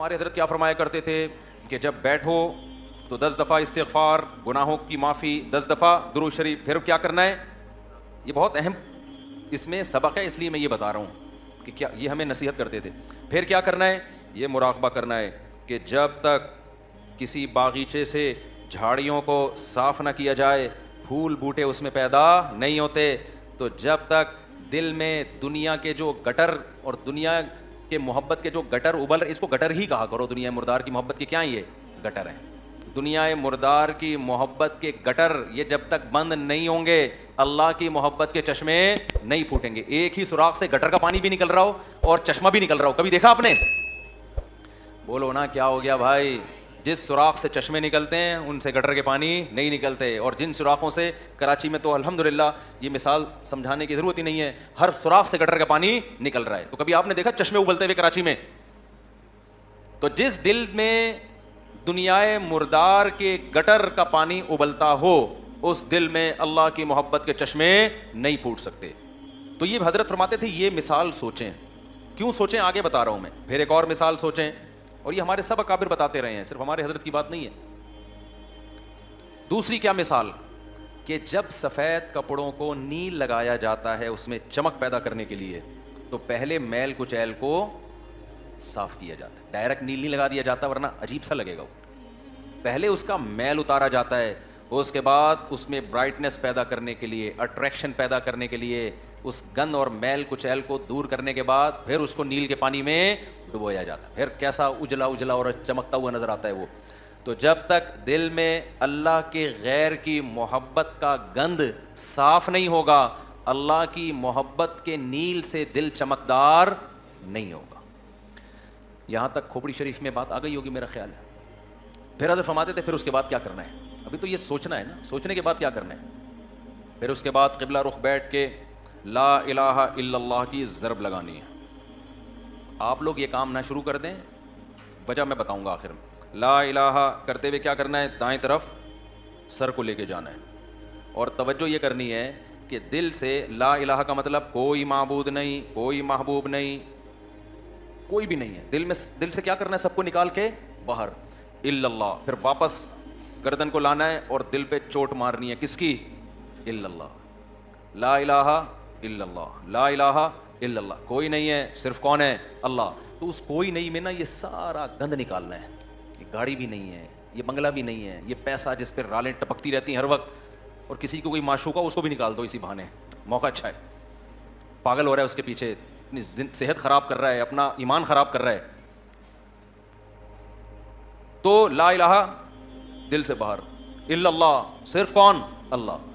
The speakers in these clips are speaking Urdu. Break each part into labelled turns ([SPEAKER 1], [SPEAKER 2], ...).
[SPEAKER 1] ہمارے حضرت کیا فرمایا کرتے تھے کہ جب بیٹھو تو 10 دفعہ استغفار، گناہوں کی معافی، 10 دفعہ درود شریف، پھر کیا کرنا ہے؟ یہ بہت اہم اس میں سبق ہے، اس لیے میں یہ بتا رہا ہوں کہ کیا یہ ہمیں نصیحت کرتے تھے. پھر کیا کرنا ہے؟ یہ مراقبہ کرنا ہے کہ جب تک کسی باغیچے سے جھاڑیوں کو صاف نہ کیا جائے، پھول بوٹے اس میں پیدا نہیں ہوتے. تو جب تک دل میں دنیا کے جو گٹر اور دنیا کے محبت کے جو گٹر ابل رہے، اس کو گٹر ہی کہا کرو، دنیا مردار کی محبت کی کیا یہ گٹر ہیں. دنیا مردار کی محبت کے گٹر یہ جب تک بند نہیں ہوں گے، اللہ کی محبت کے چشمے نہیں پھوٹیں گے. ایک ہی سوراخ سے گٹر کا پانی بھی نکل رہا ہو اور چشمہ بھی نکل رہا ہو، کبھی دیکھا آپ نے؟ بولو نا کیا ہو گیا بھائی؟ جس سوراخ سے چشمے نکلتے ہیں ان سے گٹر کے پانی نہیں نکلتے، اور جن سوراخوں سے کراچی میں تو الحمدللہ یہ مثال سمجھانے کی ضرورت ہی نہیں ہے، ہر سوراخ سے گٹر کا پانی نکل رہا ہے. تو کبھی آپ نے دیکھا چشمے ابلتے ہوئے کراچی میں؟ تو جس دل میں دنیائے مردار کے گٹر کا پانی ابلتا ہو، اس دل میں اللہ کی محبت کے چشمے نہیں پھوٹ سکتے. تو یہ حضرت فرماتے تھے یہ مثال سوچیں. کیوں سوچیں؟ آگے بتا رہا ہوں میں. پھر ایک اور مثال سوچیں، اور یہ ہمارے سب اکابر بتاتے رہے ہیں، صرف ہمارے حضرت کی بات نہیں ہے. دوسری کیا مثال؟ کہ جب سفید کپڑوں کو نیل لگایا جاتا ہے اس میں چمک پیدا کرنے کے لیے، تو پہلے میل کچیل کو صاف کیا جاتا ہے. ڈائریکٹ نیل نہیں لگا دیا جاتا ورنہ عجیب سا لگے گا. پہلے اس کا میل اتارا جاتا ہے، اس کے بعد اس میں برائٹنس پیدا کرنے کے لیے، اٹریکشن پیدا کرنے کے لیے، اس گند اور میل کچیل کو دور کرنے کے بعد پھر اس کو نیل کے پانی میں ڈبویا جاتا ہے. پھر کیسا اجلا اجلا اور چمکتا ہوا نظر آتا ہے وہ. تو جب تک دل میں اللہ کے غیر کی محبت کا گند صاف نہیں ہوگا، اللہ کی محبت کے نیل سے دل چمکدار نہیں ہوگا. یہاں تک کھوپڑی شریف میں بات آ گئی ہوگی میرا خیال ہے. پھر حضرت فرماتے تھے پھر اس کے بعد کیا کرنا ہے؟ ابھی تو یہ سوچنا ہے نا، سوچنے کے بعد کیا کرنا ہے؟ پھر اس کے بعد قبلہ رخ بیٹھ کے لا الہ الا اللہ کی ضرب لگانی ہے. آپ لوگ یہ کام نہ شروع کر دیں، وجہ میں بتاؤں گا آخر میں. لا الہ کرتے ہوئے کیا کرنا ہے؟ دائیں طرف سر کو لے کے جانا ہے، اور توجہ یہ کرنی ہے کہ دل سے لا الہ کا مطلب کوئی معبود نہیں، کوئی محبوب نہیں، کوئی بھی نہیں ہے. دل سے کیا کرنا ہے؟ سب کو نکال کے باہر الا اللہ. پھر واپس گردن کو لانا ہے اور دل پہ چوٹ مارنی ہے. کس کی؟ الا اللہ. لا الہ الا اللہ، لا الہ الا اللہ. کوئی نہیں ہے، صرف کون ہے؟ اللہ. تو اس کوئی نہیں میں نا یہ سارا گند نکالنا ہے. یہ گاڑی بھی نہیں ہے، یہ بنگلہ بھی نہیں ہے، یہ پیسہ جس پہ رالیں ٹپکتی رہتی ہیں ہر وقت، اور کسی کو کوئی معشوق ہو اس کو بھی نکال دو اسی بہانے. موقع اچھا ہے، پاگل ہو رہا ہے اس کے پیچھے، اپنی صحت خراب کر رہا ہے، اپنا ایمان خراب کر رہا ہے. تو لا الہ دل سے باہر، الا اللہ صرف کون؟ اللہ.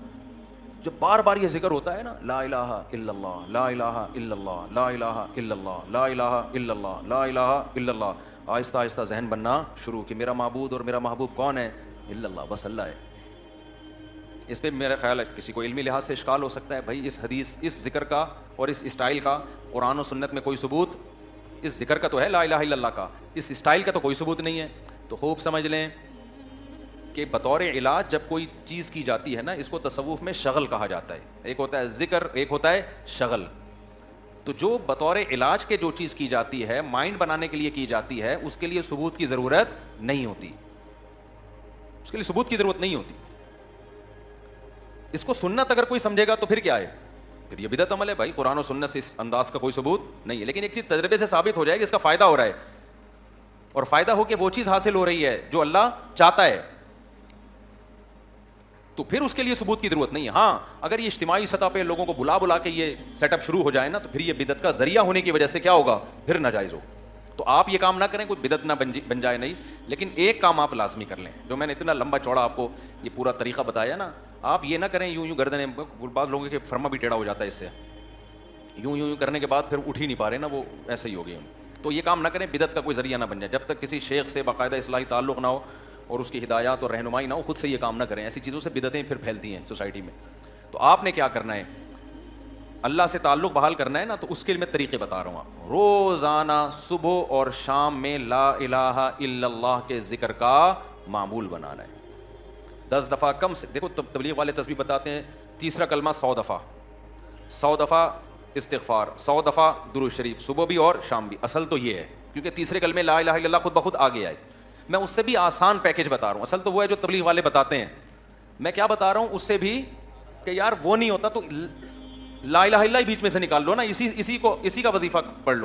[SPEAKER 1] جو بار بار یہ ذکر ہوتا ہے نا، لا الہ الا اللہ، لا الہ الا اللہ، لا الہ الا اللہ، لا الہ الا اللہ، لا الہ الا اللہ، آہستہ آہستہ ذہن بننا شروع کہ میرا معبود اور میرا محبوب کون ہے؟ الا اللہ، بس اللہ ہے. اس پہ میرا خیال ہے کسی کو علمی لحاظ سے اشکال ہو سکتا ہے، بھائی اس حدیث، اس ذکر کا اور اس اسٹائل کا قرآن و سنت میں کوئی ثبوت؟ اس ذکر کا تو ہے لا الہ الا اللہ کا، اس اسٹائل کا تو کوئی ثبوت نہیں ہے. تو خوب سمجھ لیں کہ بطور علاج جب کوئی چیز کی جاتی ہے نا، اس کو تصوف میں شغل کہا جاتا ہے. ایک ہوتا ہے ذکر، ایک ہوتا ہے شغل. تو جو بطور علاج کے جو چیز کی جاتی ہے، مائنڈ بنانے کے لیے کی جاتی ہے، اس کے لیے ثبوت کی ضرورت نہیں ہوتی، اس کے لیے ثبوت کی ضرورت نہیں ہوتی. اس کو سنت اگر کوئی سمجھے گا تو پھر کیا ہے؟ پھر یہ بدعت عمل ہے بھائی. قرآن و سنت سے اس انداز کا کوئی ثبوت نہیں ہے. لیکن ایک چیز تجربے سے ثابت ہو جائے کہ اس کا فائدہ ہو رہا ہے، اور فائدہ ہو کے وہ چیز حاصل ہو رہی ہے جو اللہ چاہتا ہے، تو پھر اس کے لیے ثبوت کی ضرورت نہیں ہے. ہاں اگر یہ اجتماعی سطح پہ لوگوں کو بلا کے یہ سیٹ اپ شروع ہو جائے نا، تو پھر یہ بدعت کا ذریعہ ہونے کی وجہ سے کیا ہوگا؟ پھر ناجائز ہو. تو آپ یہ کام نہ کریں، کوئی بدعت نہ بن جائے نہیں. لیکن ایک کام آپ لازمی کر لیں، جو میں نے اتنا لمبا چوڑا آپ کو یہ پورا طریقہ بتایا نا، آپ یہ نہ کریں یوں گردنیں، بعض لوگوں کے فرما بھی ٹیڑھا ہو جاتا ہے اس سے، یوں کرنے کے بعد پھر اٹھ ہی نہیں پا رہے نا، وہ ایسے ہی ہو گئے. تو یہ کام نہ کریں، بدعت کا کوئی ذریعہ نہ بن جائے. جب تک کسی شیخ سے باقاعدہ اصلاحی تعلق نہ ہو اور اس کی ہدایات اور رہنمائی نہ ہو، خود سے یہ کام نہ کریں. ایسی چیزوں سے بدعتیں پھر پھیلتی ہیں سوسائٹی میں. تو آپ نے کیا کرنا ہے؟ اللہ سے تعلق بحال کرنا ہے نا، تو اس کے لیے میں طریقے بتا رہا ہوں. آپ روزانہ صبح اور شام میں لا الہ الا اللہ کے ذکر کا معمول بنانا ہے. 10 دفعہ کم سے، دیکھو تبلیغ والے تسبیح بتاتے ہیں، تیسرا کلمہ 100 دفعہ، 100 دفعہ استغفار، 100 دفعہ درود شریف، صبح بھی اور شام بھی. اصل تو یہ ہے کیونکہ تیسرے کلمے لا الہ الا اللہ خود بخود آگے آئے. میں اس سے بھی آسان پیکج بتا رہا ہوں. اصل تو وہ ہے جو تبلیغ والے بتاتے ہیں. میں کیا بتا رہا ہوں اس سے بھی کہ یار وہ نہیں ہوتا تو لا الہ الا اللہ بیچ میں سے نکال لو نا, اسی کا وظیفہ پڑھ لو.